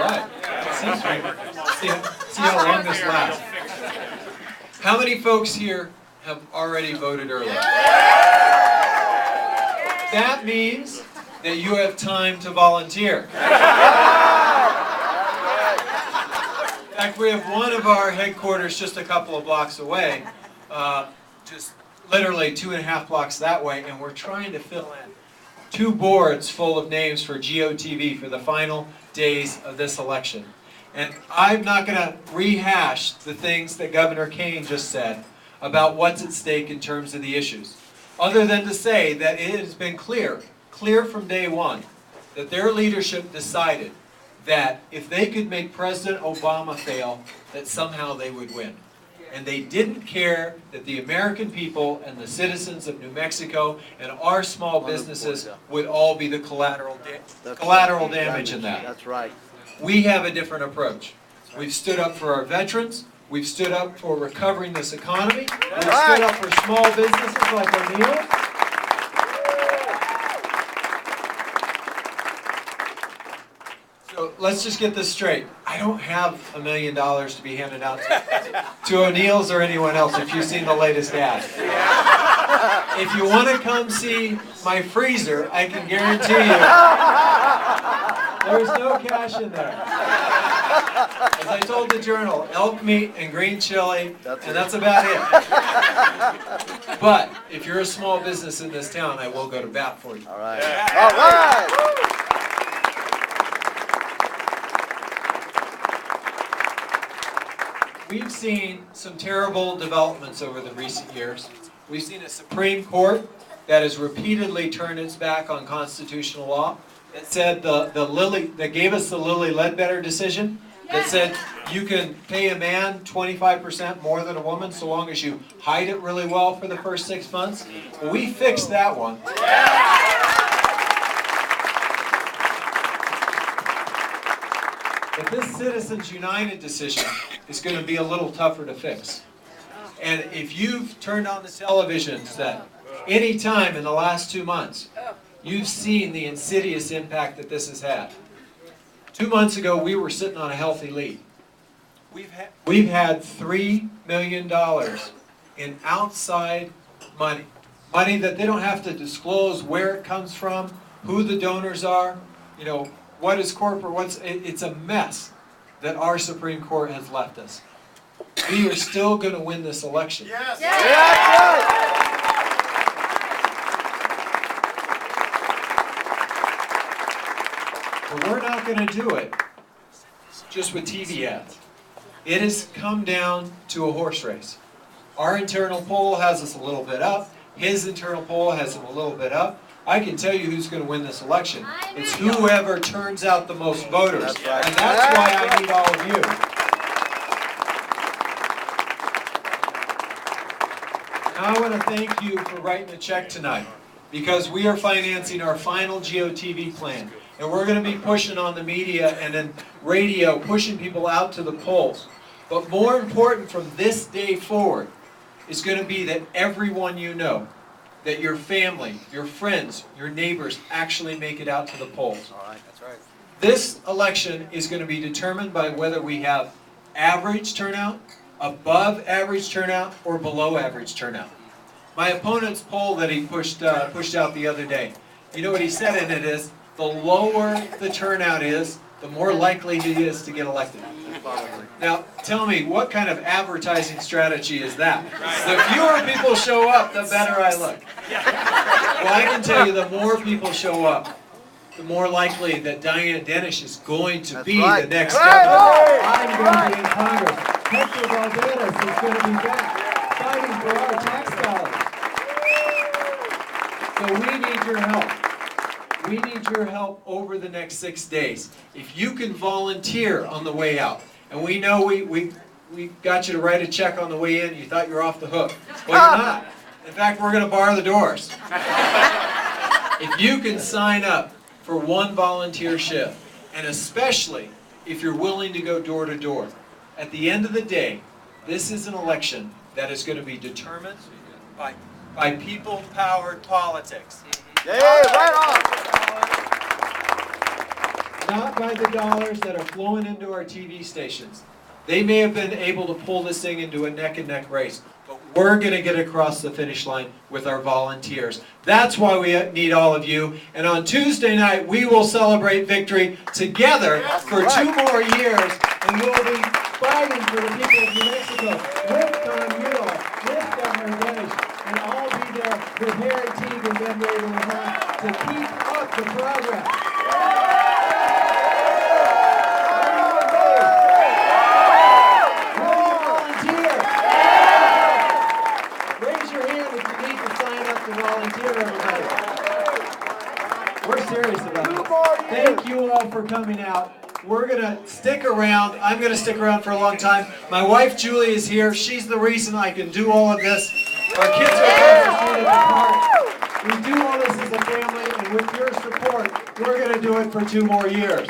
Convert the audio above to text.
right. See how long this lasts. How many folks here have already voted early? That means that you have time to volunteer. In fact, we have one of our headquarters just a couple of blocks away, just literally 2.5 blocks that way, and we're trying to fill in 2 boards full of names for GOTV for the final days of this election. And I'm not going to rehash the things that Governor Kane just said about what's at stake in terms of the issues, other than to say that it has been clear from day one, that their leadership decided that if they could make President Obama fail, that somehow they would win. And they didn't care that the American people and the citizens of New Mexico and our small businesses would all be the collateral damage in that. That's right. We have a different approach. We've stood up for our veterans. We've stood up for recovering this economy. We've stood up for small businesses like O'Neill. So let's just get this straight. I don't have $1 million to be handed out to O'Neill's or anyone else if you've seen the latest ad. If you want to come see my freezer, I can guarantee you there's no cash in there. As I told the Journal, elk meat and green chili, and that's about it. But if you're a small business in this town, I will go to bat for you. All right. All right. We've seen some terrible developments over the recent years. We've seen a Supreme Court that has repeatedly turned its back on constitutional law, that said that gave us the Lilly Ledbetter decision, that said you can pay a man 25% more than a woman so long as you hide it really well for the first 6 months. Well, we fixed that one. But this Citizens United decision is going to be a little tougher to fix. And if you've turned on the television set any time in the last 2 months, you've seen the insidious impact that this has had. 2 months ago, we were sitting on a healthy lead. We've had $3 million in outside money. Money that they don't have to disclose where it comes from, who the donors are, you know, what is corporate, it's a mess that our Supreme Court has left us. We are still going to win this election. Yes. Yes. But we're not going to do it just with TV ads. It has come down to a horse race. Our internal poll has us a little bit up. His internal poll has him a little bit up. I can tell you who's going to win this election. It's whoever turns out the most voters. That's right. And that's why I need all of you. Now I want to thank you for writing a check tonight, because we are financing our final GOTV plan. And we're going to be pushing on the media and then radio, pushing people out to the polls. But more important from this day forward is going to be that everyone you know, that your family, your friends, your neighbors actually make it out to the polls. All right, that's right. This election is going to be determined by whether we have average turnout, above average turnout, or below average turnout. My opponent's poll that he pushed out the other day, you know what he said in it is, the lower the turnout is, the more likely he is to get elected. Now, tell me, what kind of advertising strategy is that? The fewer people show up, the better I look. Well, I can tell you, the more people show up, the more likely that Diane Dennis is going to be the next governor. I'm going to be in Congress. Hector Valderas is going to be back, fighting for our tax dollars. So we need your help. We need your help over the next 6 days. If you can volunteer on the way out, and we know we got you to write a check on the way in, you thought you were off the hook. Well, you're not. In fact, we're going to bar the doors. If you can sign up for one volunteer shift, and especially if you're willing to go door to door, at the end of the day, this is an election that is going to be determined by people-powered politics. Yeah, right on. not by the dollars that are flowing into our TV stations. They may have been able to pull this thing into a neck-and-neck race, but we're going to get across the finish line with our volunteers. That's why we need all of you. And on Tuesday night, we will celebrate victory together for 2 more years, and we'll be fighting for the people of New Mexico with Don Udall, with Governor Dennis, and I'll be there with Harry Teague and Ben Raven to keep up the progress. Volunteer, everybody. We're serious about it. Thank you all for coming out. We're going to stick around. I'm going to stick around for a long time. My wife, Julie, is here. She's the reason I can do all of this. Our kids are across the street at the park. We do all this as a family, and with your support, we're going to do it for 2 more years.